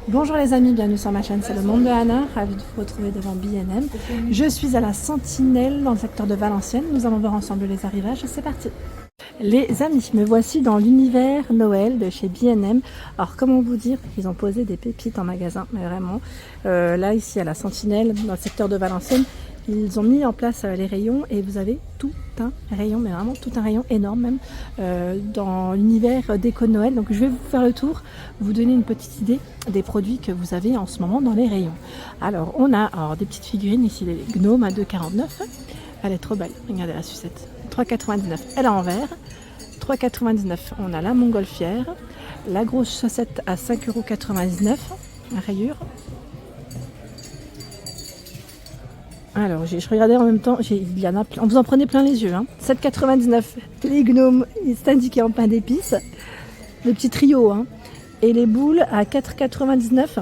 Bonjour les amis, bienvenue sur ma chaîne, c'est le monde de Anna, ravie de vous retrouver devant B&M. Je suis à la Sentinelle dans le secteur de Valenciennes, nous allons voir ensemble les arrivages, c'est parti. Les amis, me voici dans l'univers Noël de chez B&M. Alors comment vous dire, ils ont posé des pépites en magasin, mais vraiment. Là ici à la Sentinelle, dans le secteur de Valenciennes, ils ont mis en place les rayons et vous avez tout un rayon, mais vraiment tout un rayon énorme même, dans l'univers déco de Noël. Donc je vais vous faire le tour, vous donner une petite idée des produits que vous avez en ce moment dans les rayons. Alors on a des petites figurines ici, les gnomes à 2,49 €. Elle est trop belle, regardez la sucette. 3,99 €, elle est en verre. 3,99 €, on a la montgolfière. La grosse chaussette à 5,99 €, la rayure. Alors, je regardais en même temps, il y en a plein. Vous en prenez plein les yeux. 7,99 €, les gnomes, c'est indiqué en pain d'épices. Le petit trio. Et les boules à 4,99 €,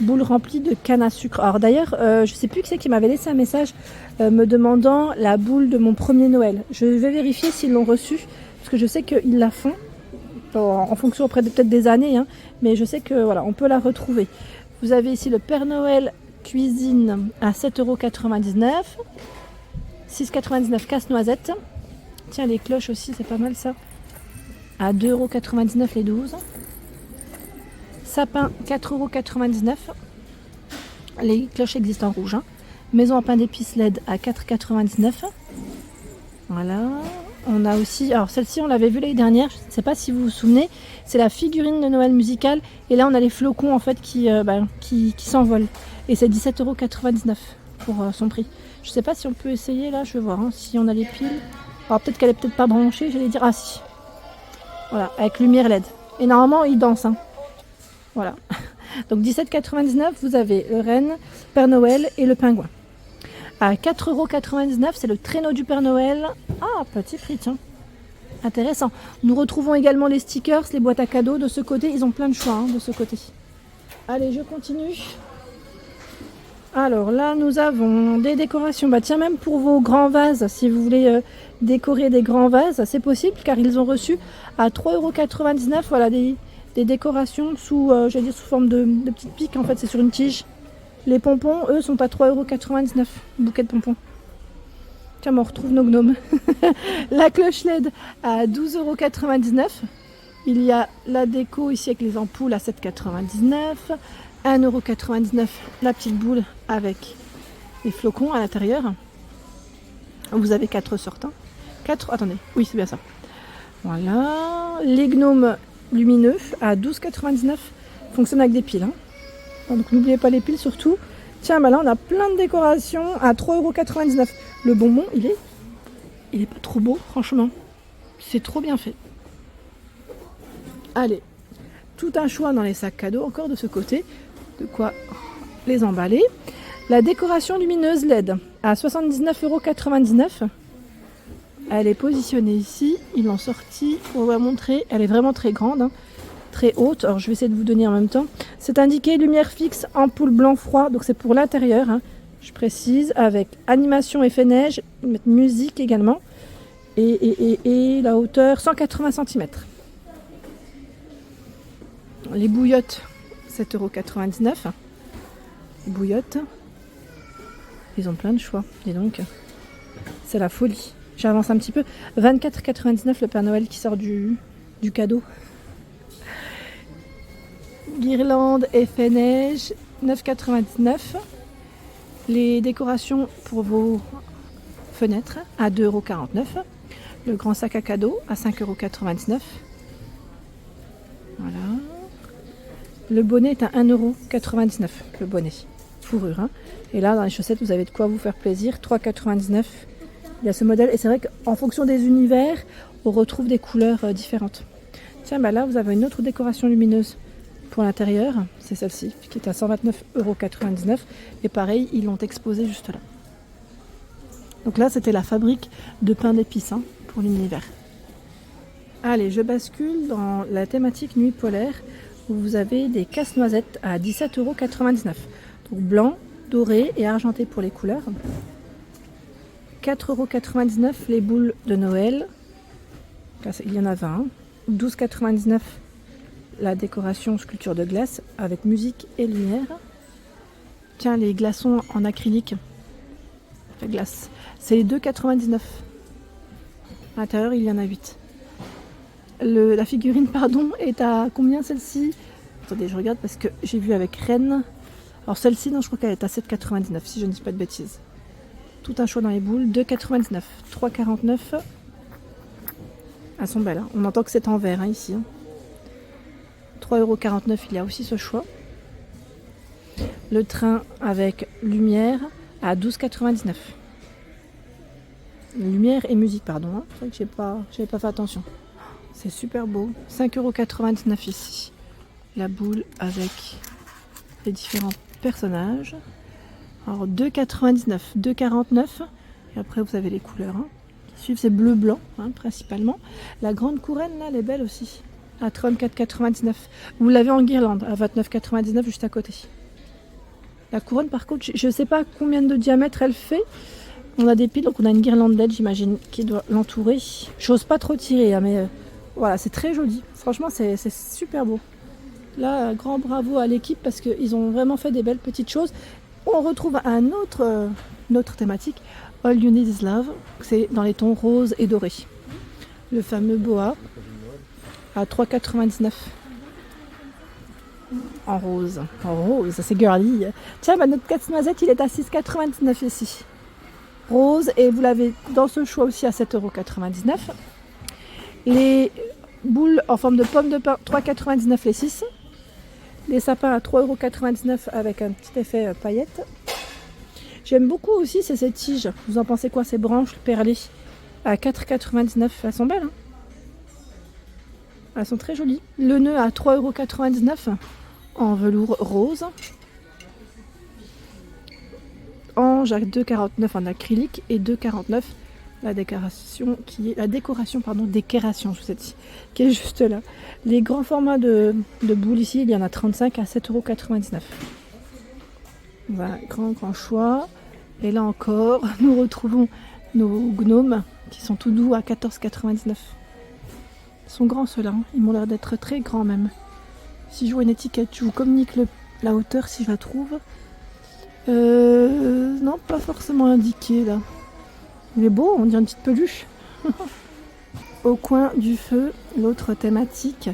boules remplies de canne à sucre. Alors d'ailleurs, je ne sais plus qui c'est qui m'avait laissé un message me demandant la boule de mon premier Noël. Je vais vérifier s'ils l'ont reçue, parce que je sais qu'ils la font, en fonction après peut-être des années, mais je sais que voilà, on peut la retrouver. Vous avez ici le Père Noël cuisine à 7,99 €, 6,99 € casse-noisette. Tiens, les cloches aussi, c'est pas mal ça. À 2,99 € les 12. Sapin, 4,99 €. Les cloches existent en rouge. Maison en pain d'épices LED à 4,99 €. Voilà. On a aussi, alors celle-ci on l'avait vue l'année dernière, je ne sais pas si vous vous souvenez, c'est la figurine de Noël musicale. Et là on a les flocons en fait qui s'envolent. Et c'est 17,99 € pour son prix. Je ne sais pas si on peut essayer là, je vais voir si on a les piles. Alors peut-être qu'elle est peut-être pas branchée, j'allais dire, ah si. Voilà, avec lumière LED. Et normalement il danse. Voilà. Donc 17,99 €, vous avez le renne, Père Noël et le pingouin. À 4,99 €, c'est le traîneau du Père Noël. Ah, petit prix, tiens. Intéressant. Nous retrouvons également les stickers, les boîtes à cadeaux de ce côté. Ils ont plein de choix de ce côté. Allez, je continue. Alors là, nous avons des décorations. Bah tiens, même pour vos grands vases, si vous voulez décorer des grands vases, c'est possible car ils ont reçu à 3,99 €. Voilà, des décorations sous forme de petites piques. En fait, c'est sur une tige. Les pompons, eux, sont à 3,99 €. Bouquet de pompons. Tiens, on retrouve nos gnomes. La cloche LED à 12,99 €. Il y a la déco ici avec les ampoules à 7,99 €. 1,99 € la petite boule avec les flocons à l'intérieur. Vous avez 4 sortes. 4, attendez, oui, c'est bien ça. Voilà. Les gnomes lumineux à 12,99 €. Fonctionnent avec des piles. Donc n'oubliez pas les piles surtout. Tiens, bah là on a plein de décorations à 3,99 €. Le bonbon, il est pas trop beau, franchement. C'est trop bien fait. Allez, tout un choix dans les sacs cadeaux, encore de ce côté. De quoi les emballer. La décoration lumineuse LED à 79,99 €. Elle est positionnée ici. Ils l'ont sortie. On va montrer. Elle est vraiment très grande. Très haute. Alors je vais essayer de vous donner en même temps. C'est indiqué lumière fixe, ampoule blanc froid. Donc c'est pour l'intérieur. Je précise. Avec animation effet neige. Musique également. Et la hauteur 180 cm. Les bouillottes. 7,99 €. Bouillotte. Ils ont plein de choix, dis donc. C'est la folie. J'avance un petit peu. 24,99 € le Père Noël qui sort du cadeau. Guirlande effet neige, 9,99 €. Les décorations pour vos fenêtres à 2,49 €. Le grand sac à cadeau à 5,99 €. Voilà. Le bonnet est à 1,99 € le bonnet, fourrure. Et là, dans les chaussettes, vous avez de quoi vous faire plaisir. 3,99 €. Il y a ce modèle. Et c'est vrai qu'en fonction des univers, on retrouve des couleurs différentes. Tiens, bah là, vous avez une autre décoration lumineuse pour l'intérieur. C'est celle-ci, qui est à 129,99 €. Et pareil, ils l'ont exposé juste là. Donc là, c'était la fabrique de pain d'épices pour l'univers. Allez, je bascule dans la thématique nuit polaire. Où vous avez des casse-noisettes à 17,99 €. Donc blanc, doré et argenté pour les couleurs. 4,99 € les boules de Noël. Il y en a 20. 12,99 la décoration sculpture de glace avec musique et lumière. Tiens, les glaçons en acrylique. La glace. C'est les 2,99. À l'intérieur, il y en a 8. La figurine, pardon, est à combien celle-ci? Attendez, je regarde parce que j'ai vu avec Rennes. Alors celle-ci, non, je crois qu'elle est à 7,99 si je ne dis pas de bêtises. Tout un choix dans les boules. 2,99. 3,49. Elles sont belles. Hein. On entend que c'est en verre hein, ici. Hein. 3,49 €, il y a aussi ce choix. Le train avec lumière à 12,99 €. Lumière et musique, pardon. Hein. C'est vrai que j'avais pas fait attention. C'est super beau. 5,99 € ici. La boule avec les différents personnages. Alors 2,99 €, 2,49 €. Et après vous avez les couleurs hein, qui suivent. C'est bleu-blanc hein, principalement. La grande couronne là, elle est belle aussi. À 34,99 €. Vous l'avez en guirlande à 29,99 € juste à côté. La couronne par contre, je ne sais pas combien de diamètre elle fait. On a des piles, donc on a une guirlande LED, j'imagine, qui doit l'entourer. J'ose pas trop tirer, hein, mais voilà, c'est très joli. Franchement, c'est super beau. Là, grand bravo à l'équipe parce qu'ils ont vraiment fait des belles petites choses. On retrouve une autre thématique, All You Need Is Love. C'est dans les tons roses et dorés. Le fameux boa à 3,99 € en rose. En rose, c'est girly. Tiens, bah, notre casse-noisette, il est à 6,99 € ici. Rose, et vous l'avez dans ce choix aussi à 7,99 €. Les boules en forme de pomme de pin, 3,99 € les 6. Les sapins à 3,99 € avec un petit effet paillette. J'aime beaucoup aussi ces tiges. Vous en pensez quoi, ces branches perlées à 4,99 €? Elles sont belles, hein? Elles sont très jolies. Le nœud à 3,99 € en velours rose. Ange à 2,49 € en acrylique et 2,49 € la décoration je vous ai dit, qui est juste là. Les grands formats de boules ici, il y en a 35 à 7,99 €. Voilà, grand choix. Et là encore, nous retrouvons nos gnomes qui sont tout doux à 14,99 €. Ils sont grands ceux-là, hein. Ils m'ont l'air d'être très grands même. Si je vois une étiquette, je vous communique la hauteur si je la trouve. Non, pas forcément indiqué là. Il est beau, on dirait une petite peluche. Au coin du feu, l'autre thématique,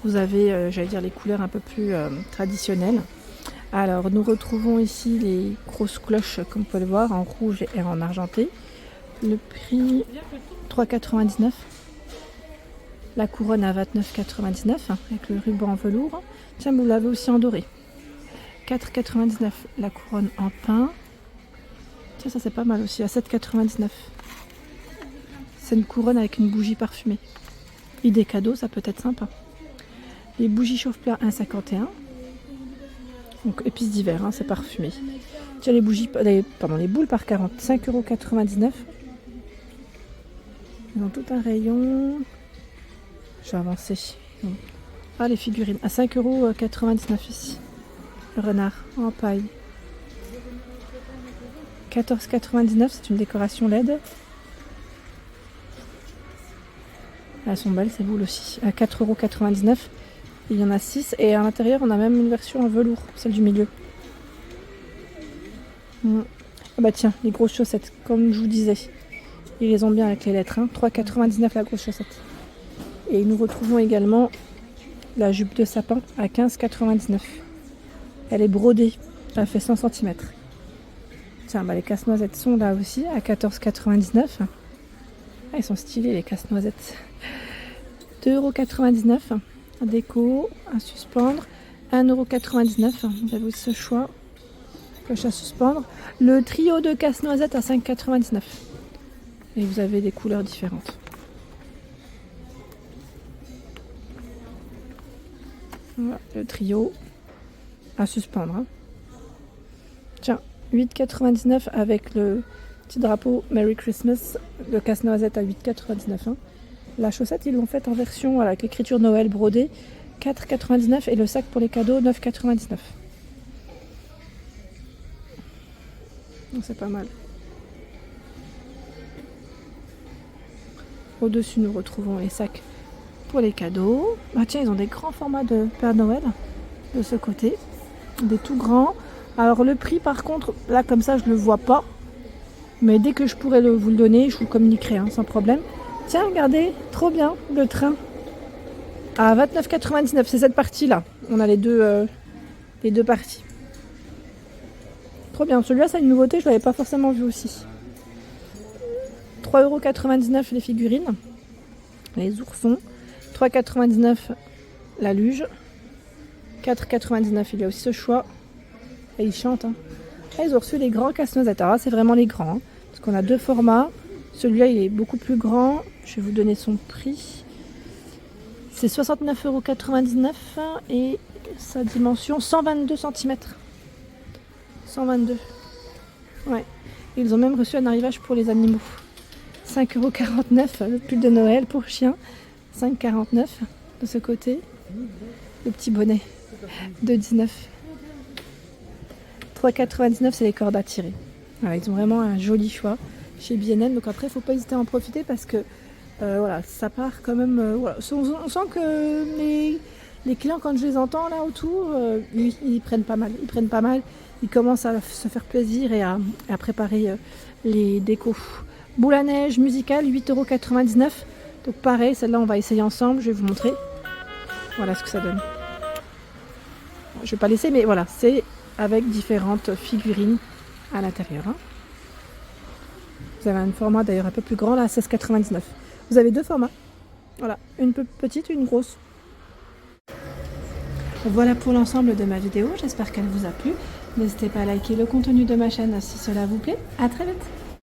vous avez, j'allais dire, les couleurs un peu plus traditionnelles. Alors, nous retrouvons ici les grosses cloches, comme vous pouvez le voir, en rouge et en argenté. Le prix 3,99 €. La couronne à 29,99 € avec le ruban en velours. Tiens, vous l'avez aussi en doré. 4,99 € la couronne en pin. Tiens, ça c'est pas mal aussi, à 7,99 €. C'est une couronne avec une bougie parfumée. Idée cadeau, ça peut être sympa. Les bougies chauffe-plat 1,51 €. Donc épices d'hiver, hein, c'est parfumé. Tiens, les boules par 40, 5,99 €. Ils ont tout un rayon. Je vais avancer. Ah, les figurines, à 5,99 € ici. Le renard en paille. 14,99 €, c'est une décoration LED. Elles sont belles, ces boules aussi. À 4,99 €. Il y en a 6. Et à l'intérieur, on a même une version en velours, celle du milieu. Ah bah tiens, les grosses chaussettes, comme je vous disais. Ils les ont bien avec les lettres. Hein. 3,99 € la grosse chaussette. Et nous retrouvons également la jupe de sapin à 15,99 €. Elle est brodée. Elle fait 100 cm. Tiens, bah les casse-noisettes sont là aussi à 14,99 €. Ah, ils sont stylés les casse-noisettes. 2,99 €. Déco à suspendre. 1,99 €. Vous avez aussi ce choix. Cloche à suspendre. Le trio de casse-noisettes à 5,99 €. Et vous avez des couleurs différentes. Voilà, le trio à suspendre. Hein. Tiens, 8,99 € avec le petit drapeau Merry Christmas. Le casse-noisette à 8,99 €. Hein. La chaussette, ils l'ont faite en version avec l'écriture Noël brodée. 4,99 € et le sac pour les cadeaux 9,99 €. C'est pas mal. Au-dessus, nous retrouvons les sacs pour les cadeaux. Ah tiens, ils ont des grands formats de Père Noël de ce côté, des tout grands. Alors le prix par contre, là comme ça je le vois pas, mais dès que je pourrai vous le donner, je vous communiquerai sans problème. Tiens, regardez, trop bien le train à 29,99 €, c'est cette partie là. On a les deux parties. Trop bien, celui-là c'est une nouveauté, je l'avais pas forcément vu aussi. 3,99 € les figurines, les oursons. 3,99 € la luge. 4,99 € il y a aussi ce choix. Et ils chantent. Ah, ils ont reçu les grands casse-noisettes. Alors là, c'est vraiment les grands. Parce qu'on a deux formats. Celui-là, il est beaucoup plus grand. Je vais vous donner son prix. C'est 69,99 € et sa dimension 122 cm. 122. Ouais. Ils ont même reçu un arrivage pour les animaux. 5,49 €, le pull de Noël pour chien. 5,49 € de ce côté. Le petit bonnet de 19. 3,99 €, c'est les cordes à tirer. Voilà, ils ont vraiment un joli choix chez B&M. Donc après, il ne faut pas hésiter à en profiter parce que voilà, ça part quand même. Voilà. On sent que les clients, quand je les entends là autour, ils prennent pas mal. Ils prennent pas mal. Ils commencent à se faire plaisir et à préparer les décos. Boule à neige musicale, 8,99 €. Donc pareil, celle-là, on va essayer ensemble. Je vais vous montrer. Voilà ce que ça donne. Je vais pas laisser, mais voilà, c'est avec différentes figurines à l'intérieur. Vous avez un format d'ailleurs un peu plus grand, là, 16,99 €. Vous avez deux formats. Voilà, une petite et une grosse. Voilà pour l'ensemble de ma vidéo. J'espère qu'elle vous a plu. N'hésitez pas à liker le contenu de ma chaîne si cela vous plaît. À très vite.